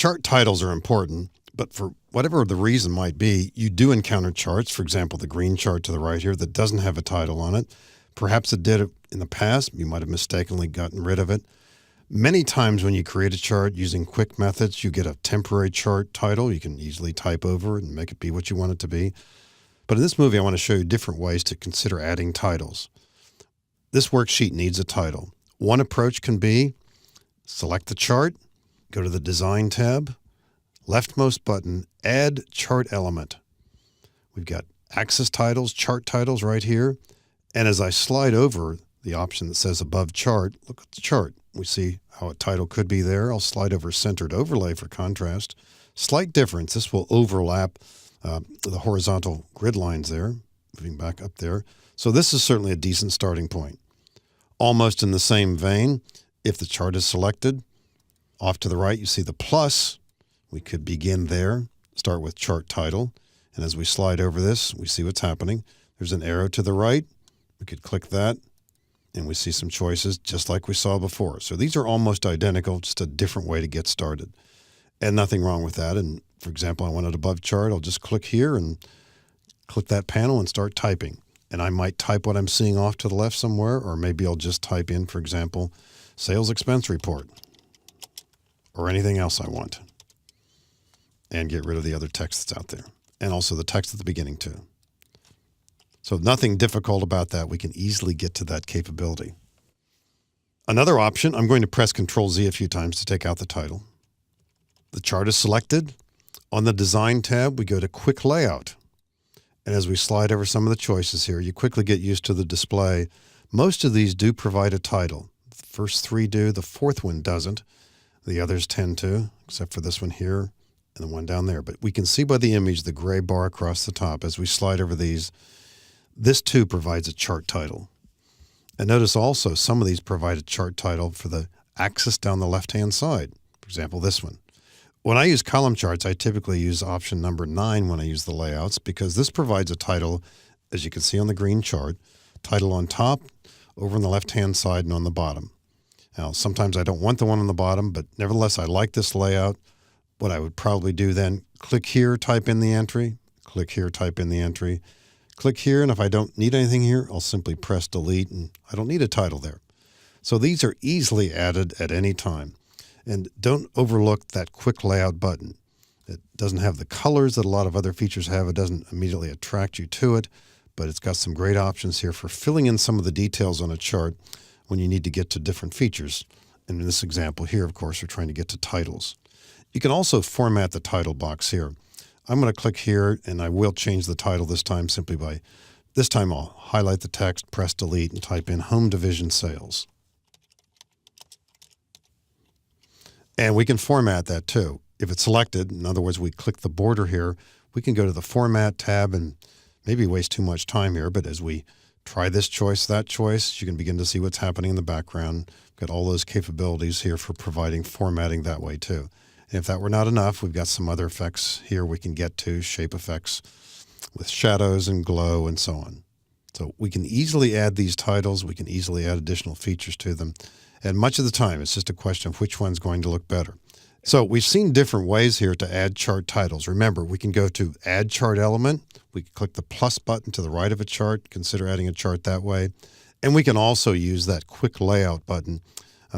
Chart titles are important, but for whatever the reason might be, you do encounter charts, for example, the green chart to the right here that doesn't have a title on it. Perhaps it did in the past. You might have mistakenly gotten rid of it. Many times when you create a chart using quick methods, you get a temporary chart title. You can easily type over it and make it be what you want it to be. But in this movie, I want to show you different ways to consider adding titles. This worksheet needs a title. One approach can be select the chart, go to the Design tab, leftmost button, Add Chart Element. We've got Axis Titles, Chart Titles right here. And as I slide over the option that says Above Chart, look at the chart. We see how a title could be there. I'll slide over Centered Overlay for contrast. Slight difference. This will overlap the horizontal grid lines there, moving back up there. So this is certainly a decent starting point. Almost in the same vein, if the chart is selected, off to the right you see the plus. We could begin there, start with Chart Title. And as we slide over this, we see what's happening. There's an arrow to the right. We could click that, and we see some choices just like we saw before. So these are almost identical, just a different way to get started. And nothing wrong with that. And for example, I want it above chart. I'll just click here and click that panel and start typing. And I might type what I'm seeing off to the left somewhere, or maybe I'll just type in, for example, Sales Expense Report, or anything else I want, and get rid of the other text that's out there, and also the text at the beginning too. So nothing difficult about that. We can easily get to that capability. Another option, I'm going to press Control-Z a few times to take out the title. The chart is selected. On the Design tab, we go to Quick Layout. And as we slide over some of the choices here, you quickly get used to the display. Most of these do provide a title. The first three do, the fourth one doesn't. The others tend to, except for this one here and the one down there. But we can see by the image the gray bar across the top as we slide over these. This too provides a chart title. And notice also some of these provide a chart title for the axis down the left-hand side. For example, this one. When I use column charts, I typically use option number 9 when I use the layouts, because this provides a title, as you can see on the green chart, title on top, over on the left-hand side, and on the bottom. Now, sometimes I don't want the one on the bottom, but nevertheless, I like this layout. What I would probably do then, click here, type in the entry, click here, type in the entry, click here, and if I don't need anything here, I'll simply press delete, and I don't need a title there. So these are easily added at any time. And don't overlook that quick layout button. It doesn't have the colors that a lot of other features have. It doesn't immediately attract you to it, but it's got some great options here for filling in some of the details on a chart when you need to get to different features. And in this example here, of course, we're trying to get to titles. You can also format the title box here. I'm going to click here, and I will change the title this time simply by, this time I'll highlight the text, press delete, and type in Home Division Sales. And we can format that too. If it's selected, in other words, we click the border here, we can go to the Format tab and maybe waste too much time here, but as we try this choice, that choice, you can begin to see what's happening in the background. We've got all those capabilities here for providing formatting that way too. And if that were not enough, we've got some other effects here we can get to, shape effects with shadows and glow and so on. So we can easily add these titles. We can easily add additional features to them. And much of the time, it's just a question of which one's going to look better. So we've seen different ways here to add chart titles. Remember, we can go to Add Chart Element. We can click the plus button to the right of a chart, consider adding a chart that way. And we can also use that Quick Layout button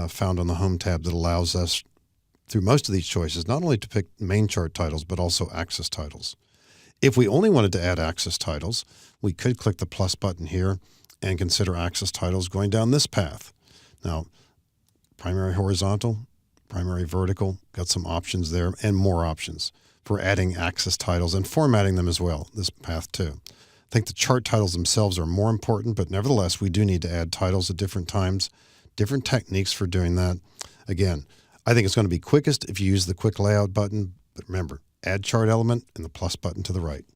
found on the Home tab that allows us, through most of these choices, not only to pick main chart titles, but also axis titles. If we only wanted to add axis titles, we could click the plus button here and consider axis titles going down this path. Now, primary horizontal, primary vertical, got some options there and more options for adding axis titles and formatting them as well, this path too. I think the chart titles themselves are more important, but nevertheless, we do need to add titles at different times, different techniques for doing that. Again, I think it's going to be quickest if you use the Quick Layout button, but remember, Add Chart Element and the plus button to the right.